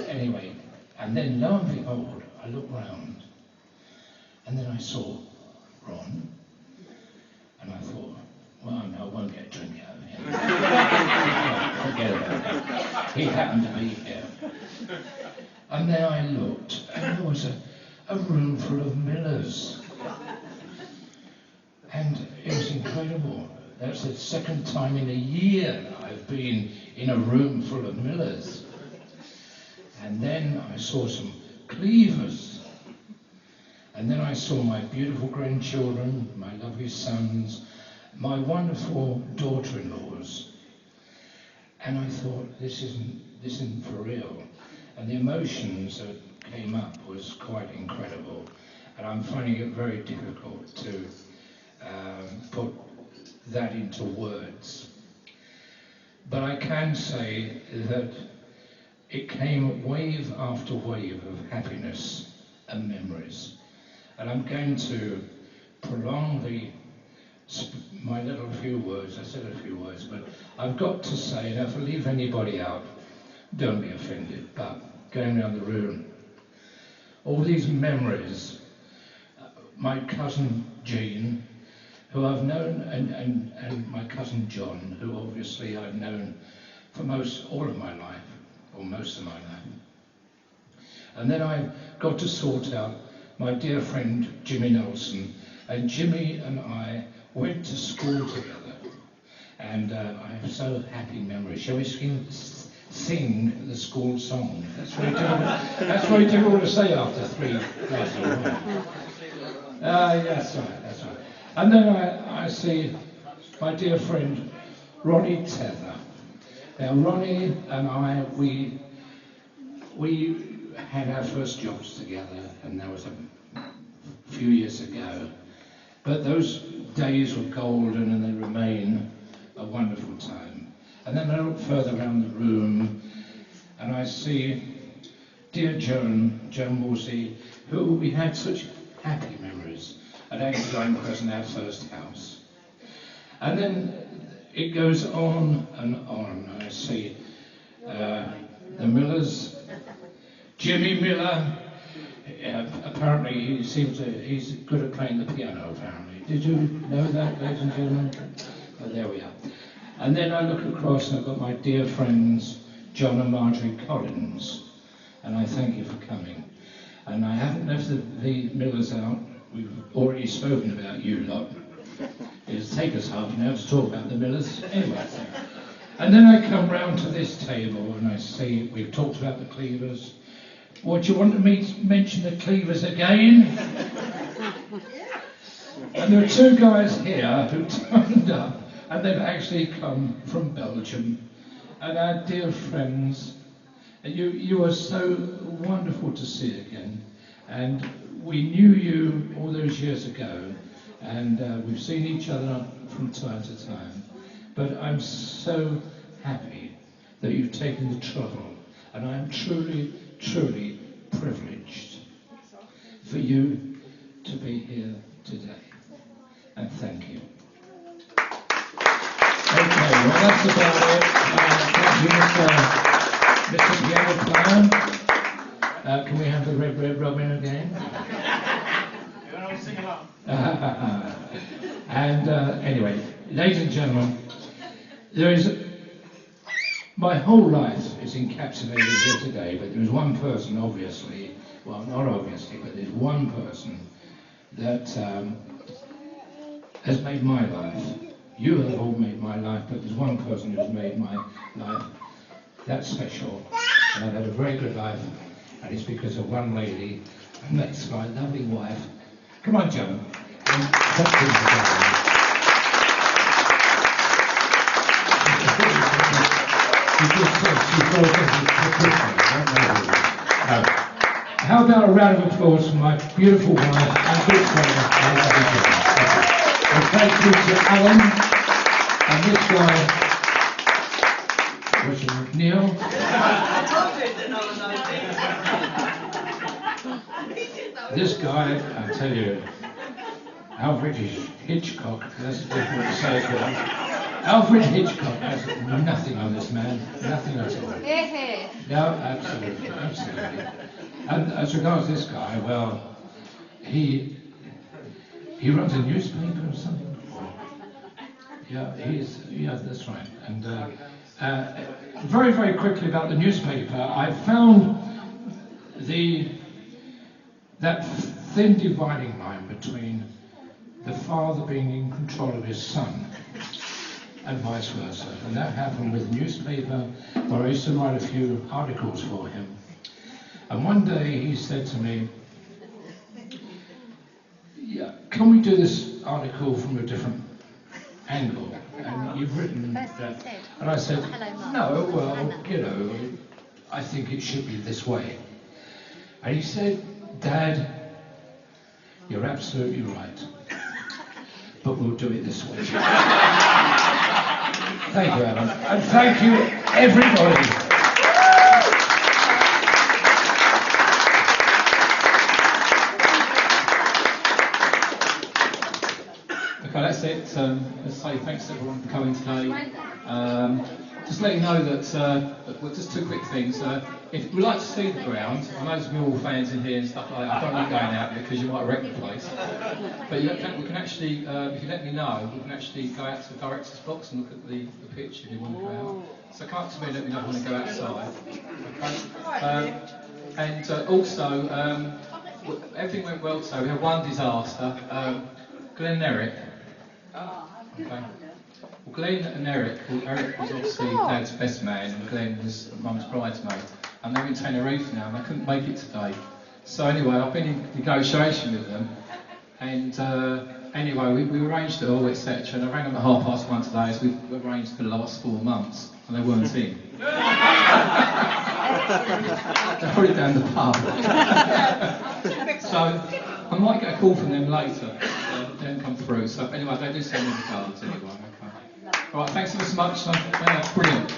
Anyway, and then lo and behold, I looked round, and then I saw Ron, and I thought, well, no, I won't get a drink out of him. Forget about that. He happened to be here. And then I looked, and there was a room full of Millers. And it was incredible. That's the second time in a year I've been in a room full of Millers. And then I saw some Cleavers. And then I saw my beautiful grandchildren, my lovely sons, my wonderful daughter-in-laws. And I thought, this isn't for real. And the emotions that came up was quite incredible. And I'm finding it very difficult to put that into words. But I can say that it came wave after wave of happiness and memories. And I'm going to prolong my little few words. I said a few words, but I've got to say, and if I leave anybody out, don't be offended, but going around the room, all these memories, my cousin Jean, who I've known, and my cousin John, who obviously I've known for all of my life, or most of my life. And then I got to sort out my dear friend Jimmy Nelson, and Jimmy and I went to school together, and I have so happy memories. Shall we sing the school song? That's very difficult to say after 3 glasses of wine. That's right. And then I see my dear friend Ronnie Tether. Now Ronnie and I, we had our first jobs together, and that was a few years ago. But those days were golden, and they remain a wonderful time. And then I look further around the room, and I see dear Joan Woolsey, who we had such happy memories at Anchor Crescent, our first house. And then it goes on and on. I see the Millers, Jimmy Miller. Apparently he's good at playing the piano, apparently. Did you know that, ladies and gentlemen? Oh, there we are. And then I look across and I've got my dear friends, John and Marjorie Collins, and I thank you for coming. And I haven't left the Millers out. We've already spoken about you lot. It'll take us half an hour to talk about the Millers. Anyway. And then I come round to this table and I see we've talked about the Cleavers. What, do you want me to mention the Cleavers again? And there are two guys here who turned up, and they've actually come from Belgium. And our dear friends, and you are so wonderful to see again. And we knew you all those years ago, and we've seen each other from time to time. But I'm so happy that you've taken the trouble, and I'm truly, truly privileged for you to be here today. And thank you. Okay, well that's about it. Thank you, Mr. Piano Player. Can we have the Red Robin again? You want to sing along? And anyway, ladies and gentlemen, my whole life is encapsulated here today, but there's one person, obviously, well, not obviously, but there's one person that has made my life. You have all made my life, but there's one person who's made my life that special. And I've had a very good life, and it's because of one lady, and that's my lovely wife. Come on, Joan. How about a round of applause for my beautiful wife and good friend, my lovely Joan. And thank you to Alan and this guy, what's your name? Neil? This guy, I tell you, Alfred Hitchcock, that's difficult to say for Alfred Hitchcock has nothing on this man, nothing at all. No, absolutely, absolutely. And as regards this guy, well, he runs a newspaper or something. Yeah, that's right. And very, very quickly about the newspaper, I found that thin dividing line between the father being in control of his son and vice versa. And that happened with the newspaper, where I used to write a few articles for him. And one day he said to me, yeah, can we do this article from a different angle? And you've written that. And I said, no, well, I think it should be this way. And he said, Dad, you're absolutely right, but we'll do it this way. Thank you, Alan. And thank you, everybody. Okay, that's it. Let's say thanks to everyone for coming today. Just let you know that, well, just two quick things. If you'd like to see the ground, I know there's Millwall fans in here and stuff like that. I don't like going out there because you might wreck the place. But we can actually, if you let me know, we can actually go out to the director's box and look at the pitch if you want to go out. So come up to me and let me know if you want to go outside. Okay? And also, everything went well today. We had one disaster. Glenn and Eric. Okay. Well, Glenn and Eric was obviously Dad's best man, and Glenn was Mum's bridesmaid, and they're in Tenerife now, and they couldn't make it today. So anyway, I've been in negotiation with them, and anyway, we arranged it all, etc. And I rang them at 1:30 today, as we've arranged for the last 4 months, and they weren't in. They're probably down the pub. So I might get a call from them later. They don't come through. So anyway, they do send me the cards anyway. Okay. All right, thanks ever so much. Brilliant.